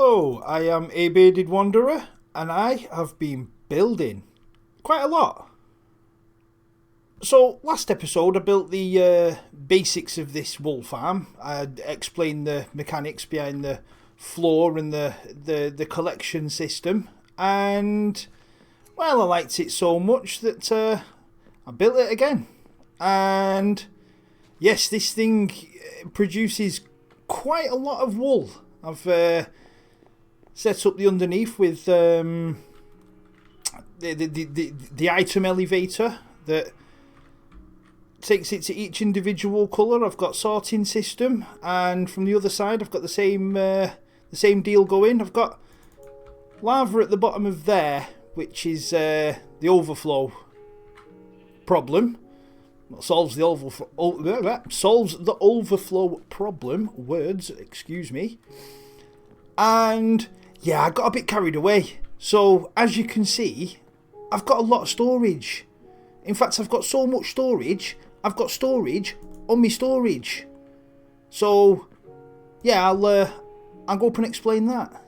Hello, I am a bearded wanderer, and I have been building quite a lot. So, last episode I built the basics of this wool farm. I explained the mechanics behind the floor and the collection system, and well, I liked it so much that I built it again. And yes, this thing produces quite a lot of wool. I've set up the underneath with the item elevator that takes it to each individual colour. I've got sorting system, and from the other side I've got the same deal going. I've got lava at the bottom of there, which is the overflow problem. Well, solves the overflow problem. Words, excuse me. And yeah, I got a bit carried away. So as you can see, I've got a lot of storage. In fact, I've got so much storage. I've got storage on my storage. So yeah, I'll go up and explain that.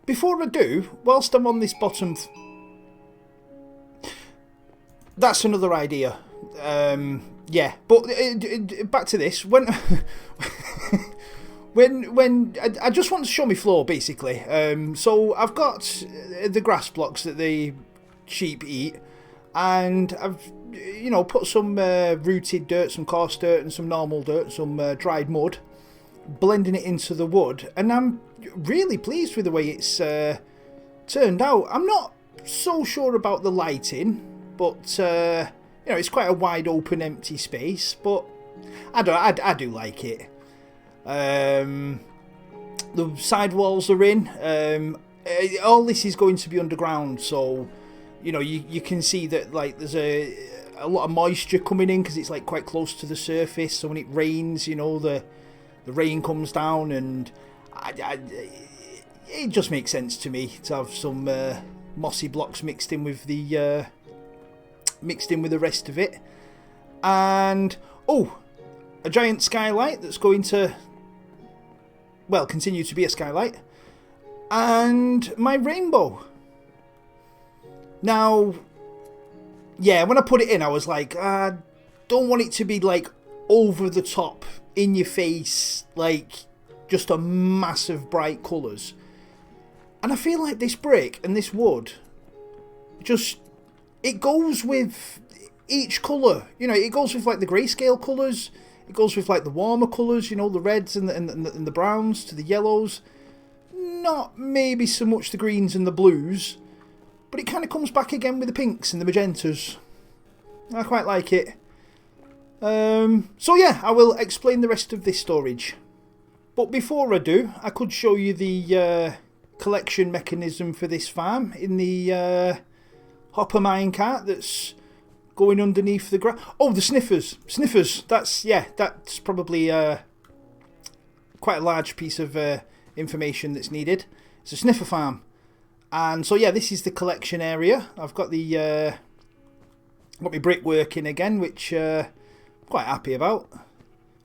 Before I do, whilst I'm on this bottom, that's another idea. Yeah, but back to this. When I just want to show my floor basically. So I've got the grass blocks that the sheep eat, and I've put some rooted dirt, some coarse dirt, and some normal dirt, some dried mud, blending it into the wood, and I'm really pleased with the way it's turned out. I'm not so sure about the lighting, but it's quite a wide open empty space, but I do like it. The side walls are in. All this is going to be underground, so you can see that like there's a lot of moisture coming in because it's like quite close to the surface. So when it rains, the rain comes down, and it just makes sense to me to have some mossy blocks mixed in with the rest of it. And a giant skylight that's going to continue to be a skylight, and my rainbow. Now, yeah, when I put it in, I was like, I don't want it to be like over the top, in your face, like just a massive bright colours. And I feel like this brick and this wood it goes with each colour. It goes with like the grayscale colours. It goes with like the warmer colours, the reds and the browns to the yellows. Not maybe so much the greens and the blues, but it kind of comes back again with the pinks and the magentas. I quite like it. So yeah, I will explain the rest of this storage. But before I do, I could show you the collection mechanism for this farm in the hopper minecart that's going underneath the ground. Oh, the Sniffers. Sniffers, that's probably quite a large piece of information that's needed. It's a sniffer farm. And so yeah, this is the collection area. I've got my brick working again, which I'm quite happy about.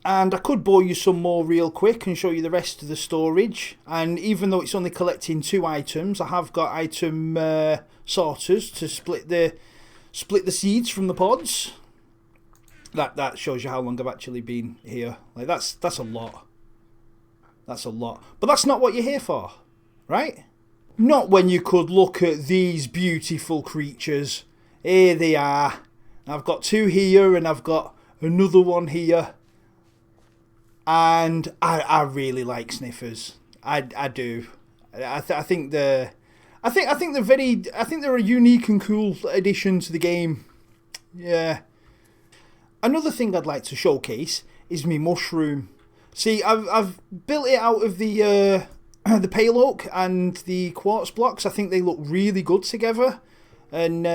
And I could bore you some more real quick and show you the rest of the storage. And even though it's only collecting 2 items, I have got item sorters to split the seeds from the pods. That shows you how long I've actually been here. Like that's a lot. That's a lot. But that's not what you're here for, right? Not when you could look at these beautiful creatures. Here they are. I've got 2 here, and I've got another one here. And I really like Sniffers. I do. I think they're a unique and cool addition to the game. Yeah. Another thing I'd like to showcase is my mushroom. See, I've built it out of the pale oak and the quartz blocks. I think they look really good together, and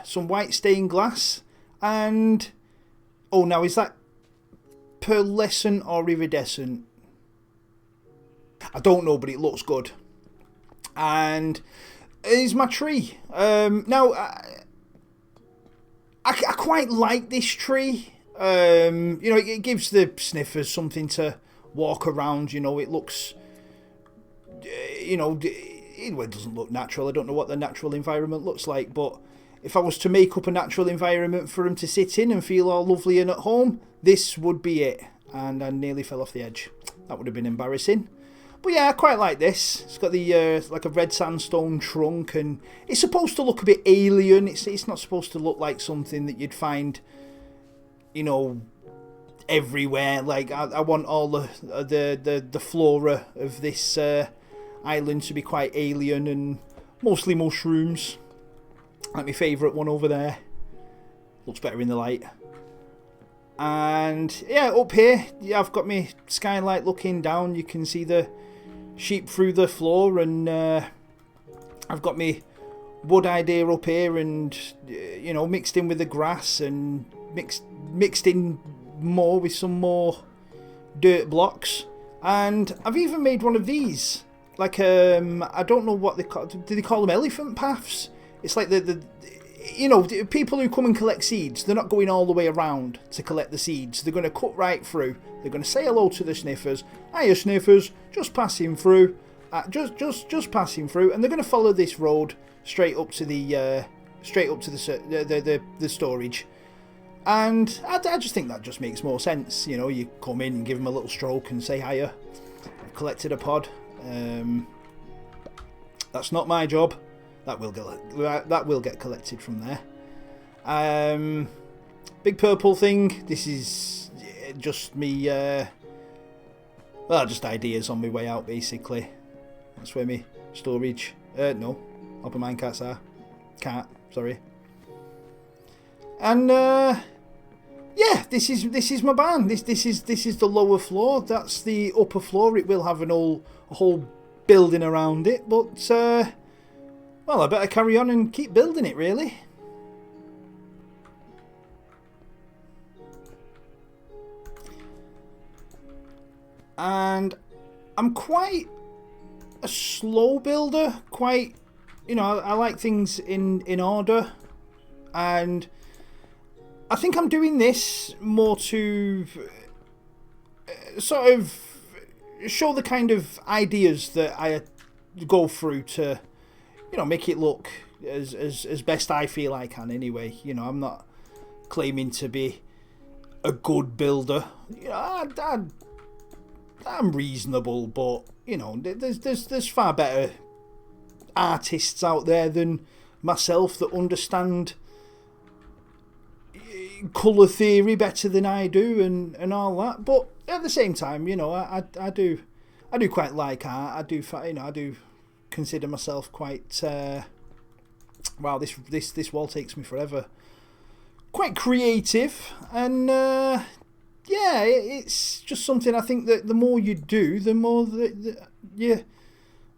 some white stained glass. And now is that pearlescent or iridescent? I don't know, but it looks good. And is my tree. Now, quite like this tree. You know, it gives the sniffers something to walk around. You know, it looks, you know, it doesn't look natural. I don't know what the natural environment looks like, but if I was to make up a natural environment for them to sit in and feel all lovely and at home, this would be it. And I nearly fell off the edge. That would have been embarrassing. But yeah, I quite like this. It's got the like a red sandstone trunk, and it's supposed to look a bit alien. It's not supposed to look like something that you'd find, you know, everywhere. Like I want all the flora of this island to be quite alien and mostly mushrooms. Like my favourite one over there. Looks better in the light. And yeah, up here, yeah, I've got my skylight looking down. You can see the sheep through the floor, and I've got my wood idea up here, and you know, mixed in with the grass and mixed in more with some more dirt blocks. And I've even made one of these, like I don't know what they call. Do they call them elephant paths? It's like the you know, people who come and collect seeds, they're not going all the way around to collect the seeds. They're going to cut right through. They're going to say hello to the sniffers. Hiya, sniffers, just passing through. Just passing through, and they're going to follow this road straight up to the storage. And I just think that just makes more sense. You know, you come in and give them a little stroke and say hiya. I've collected a pod. That's not my job. That will get collected from there. Big purple thing. This is just me. Well, just ideas on my way out, basically. That's where my storage. No, upper mine cats are. Sorry. And yeah, this is my barn. This is the lower floor. That's the upper floor. It will have a whole building around it, but. Well, I better carry on and keep building it, really. And I'm quite a slow builder. Quite, you know, I like things in order. And I think I'm doing this more to sort of show the kind of ideas that I go through to, you know, make it look as best I feel I can anyway. You know, I'm not claiming to be a good builder. You know, I'm reasonable, but, you know, there's far better artists out there than myself that understand colour theory better than I do and all that. But at the same time, you know, I do quite like art. I do consider myself quite wow, this wall takes me forever, quite creative. And yeah, it's just something I think that the more you do, the more that you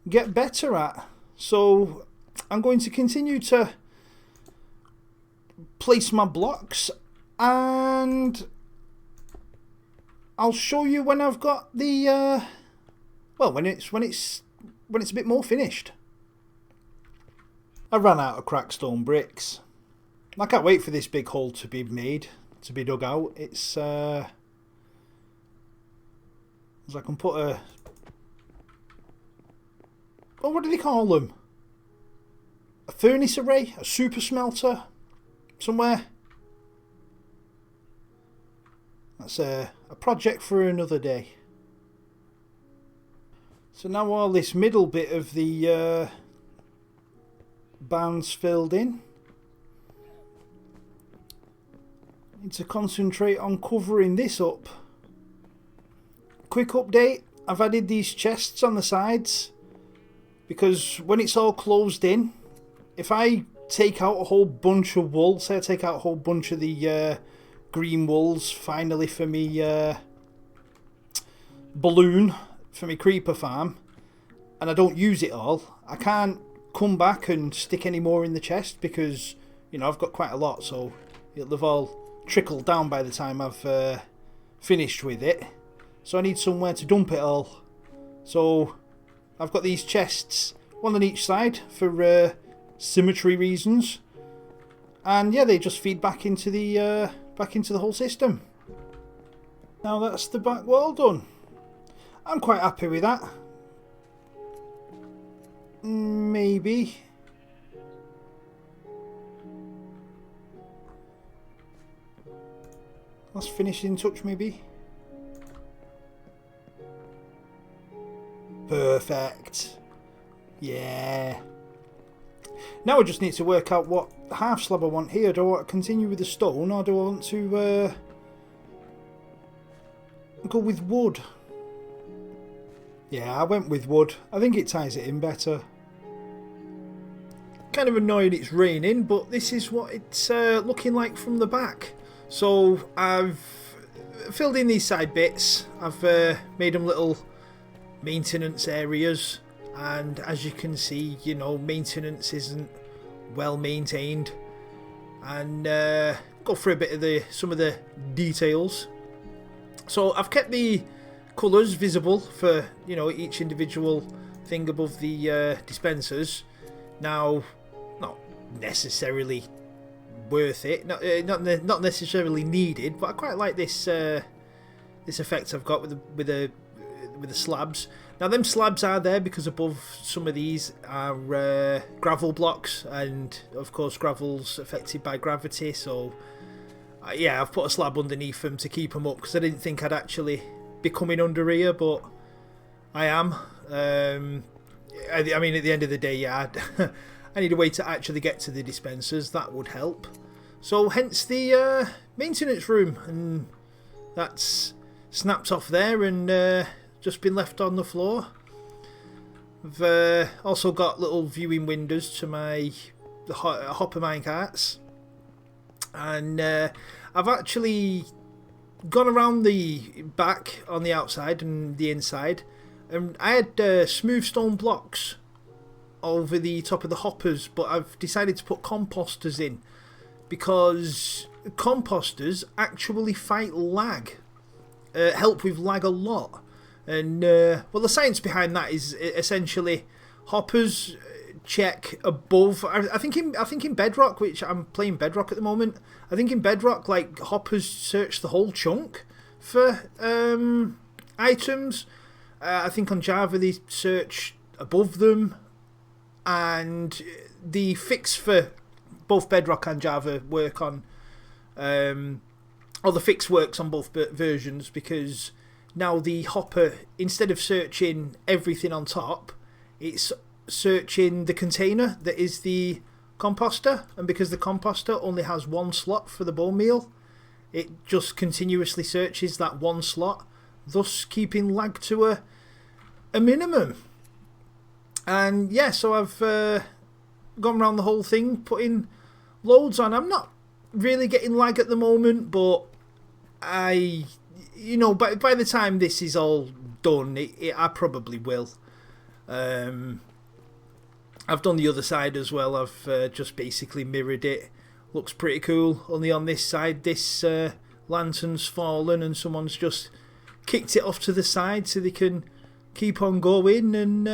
get better at. So I'm going to continue to place my blocks, and I'll show you when I've got the well, when it's a bit more finished. I ran out of crackstone bricks. I can't wait for this big hole to be made, to be dug out. It's as I can put a, oh, what do they call them? A furnace array, a super smelter, somewhere. That's a project for another day. So now all this middle bit of the barn's filled in. Need to concentrate on covering this up. Quick update, I've added these chests on the sides because when it's all closed in, if I take out a whole bunch of wool, say I take out a whole bunch of the green wools finally for me balloon, for my creeper farm, and I don't use it all, I can't come back and stick any more in the chest because, you know, I've got quite a lot, so it'll have all trickled down by the time I've finished with it. So I need somewhere to dump it all. So I've got these chests, one on each side for symmetry reasons, and yeah, they just feed back into the whole system. Now that's the back wall done. I'm quite happy with that. Maybe. Last finishing touch, maybe. Perfect. Yeah. Now I just need to work out what half slab I want here. Do I want to continue with the stone, or do I want to go with wood? Yeah, I went with wood. I think it ties it in better. Kind of annoying it's raining, but this is what it's looking like from the back. So I've filled in these side bits. I've made them little maintenance areas, and as you can see, you know, maintenance isn't well maintained. And go through a bit of some of the details. So I've kept the colours visible for, you know, each individual thing above the dispensers. Now, not necessarily worth it, not necessarily needed, but I quite like this this effect I've got with the slabs. Now them slabs are there because above some of these are gravel blocks, and of course gravel's affected by gravity, so yeah, I've put a slab underneath them to keep them up, because I didn't think I'd actually be coming under here, but I am. I mean, at the end of the day, yeah, I need a way to actually get to the dispensers. That would help. So hence the maintenance room, and that's snapped off there and just been left on the floor. I've also got little viewing windows to my hopper minecarts, and I've actually gone around the back on the outside and the inside, and I had smooth stone blocks over the top of the hoppers, but I've decided to put composters in because composters actually fight lag, help with lag a lot. And well, the science behind that is essentially hoppers check above. I think in Bedrock, which I'm playing Bedrock at the moment, I think in Bedrock, like, hoppers search the whole chunk for items. I think on Java they search above them, and the fix for both Bedrock and Java work on, or the fix works on both versions, because now the hopper, instead of searching everything on top, it's searching the container that is the composter, and because the composter only has one slot for the bone meal, it just continuously searches that one slot, thus keeping lag to a minimum. And yeah, so I've gone around the whole thing, putting loads on. I'm not really getting lag at the moment, but you know, by the time this is all done, I probably will. I've done the other side as well. I've just basically mirrored it. Looks pretty cool. Only on this side, this lantern's fallen and someone's just kicked it off to the side so they can keep on going. And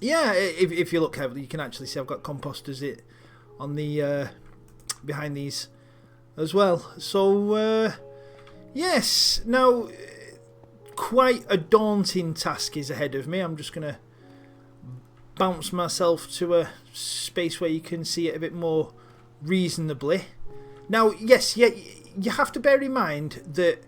yeah, if you look heavily, you can actually see I've got composters on the behind these as well. So yes, now quite a daunting task is ahead of me. I'm just going to bounce myself to a space where you can see it a bit more reasonably. Now, yes, yeah, you have to bear in mind that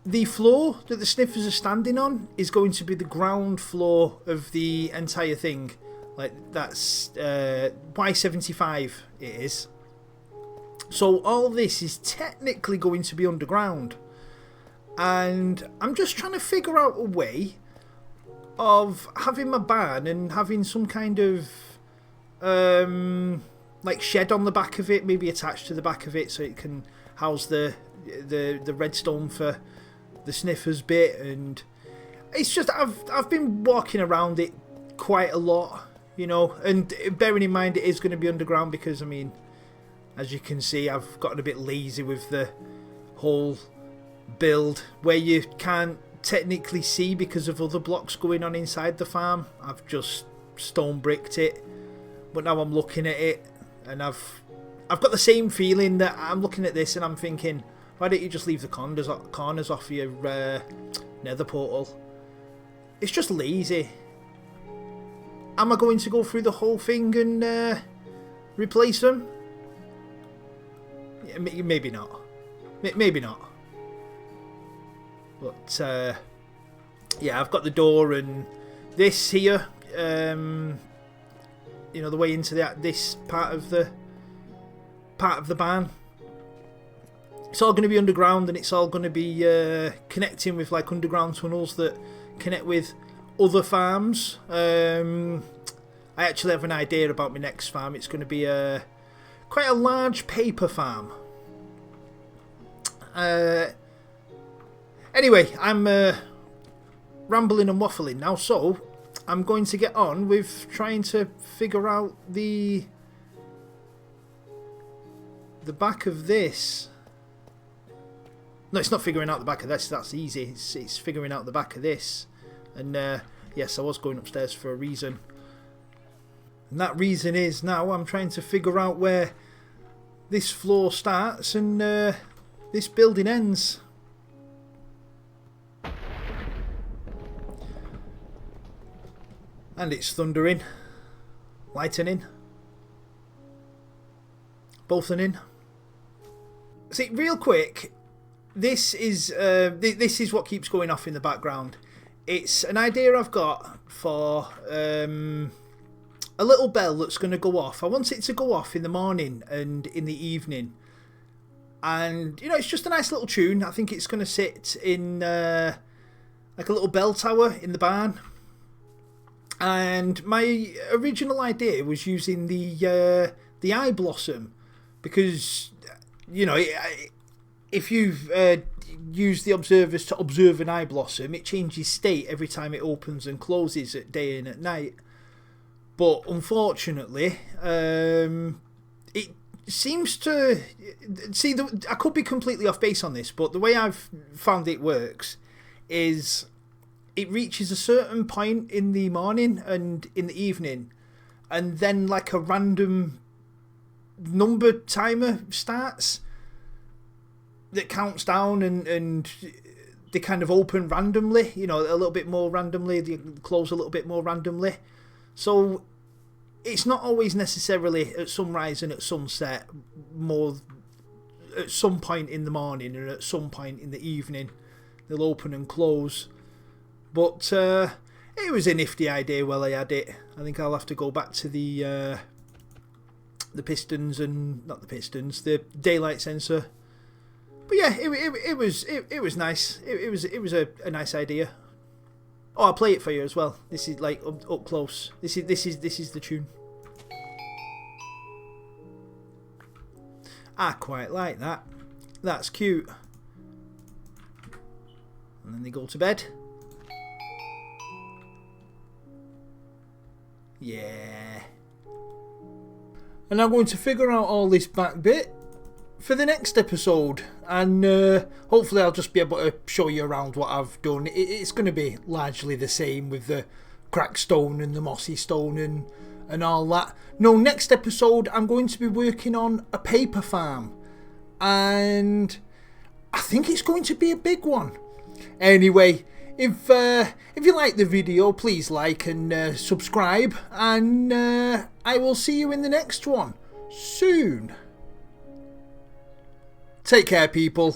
the floor that the Sniffers are standing on is going to be the ground floor of the entire thing. Like, that's Y75 it is. So all this is technically going to be underground. And I'm just trying to figure out a way of having my barn and having some kind of like shed on the back of it, maybe attached to the back of it, so it can house the redstone for the Sniffers bit. And it's just I've been walking around it quite a lot, you know, and bearing in mind it is going to be underground, because I mean, as you can see, I've gotten a bit lazy with the whole build where you can't technically see because of other blocks going on inside the farm. I've just stone bricked it, but now I'm looking at it and I've got the same feeling that I'm looking at this and I'm thinking, why don't you just leave the corners off your nether portal? It's just lazy. Am I going to go through the whole thing and replace them? Yeah, maybe not. Maybe not. But yeah, I've got the door and this here. You know, the way into this part of the barn. It's all going to be underground, and it's all going to be connecting with like underground tunnels that connect with other farms. I actually have an idea about my next farm. It's going to be quite a large paper farm. Anyway, I'm rambling and waffling now, so I'm going to get on with trying to figure out the back of this. No, it's not figuring out the back of this. That's easy. It's figuring out the back of this. And yes, I was going upstairs for a reason. And that reason is now I'm trying to figure out where this floor starts and this building ends. And it's thundering, lightning, bothening. See, real quick, this is what keeps going off in the background. It's an idea I've got for a little bell that's going to go off. I want it to go off in the morning and in the evening. And, you know, it's just a nice little tune. I think it's going to sit in like a little bell tower in the barn. And my original idea was using the eye blossom, because, you know, if you've used the observers to observe an eye blossom, it changes state every time it opens and closes at day and at night. But unfortunately, it seems to see. I could be completely off base on this, but the way I've found it works is it reaches a certain point in the morning and in the evening, and then like a random number timer starts that counts down, and they kind of open randomly, you know, a little bit more randomly, they close a little bit more randomly. So it's not always necessarily at sunrise and at sunset, more at some point in the morning and at some point in the evening they'll open and close. But it was a nifty idea while I had it. I think I'll have to go back to the pistons, and not the pistons, the daylight sensor. But yeah, it was nice. It was a nice idea. Oh, I'll play it for you as well. This is like up close. This is the tune. I quite like that. That's cute. And then they go to bed. Yeah. And I'm going to figure out all this back bit for the next episode, and hopefully I'll just be able to show you around what I've done. It's going to be largely the same with the cracked stone and the mossy stone and all that. No, next episode I'm going to be working on a paper farm, and I think it's going to be a big one. Anyway, if you like the video, please like and subscribe, and I will see you in the next one soon. Take care, people.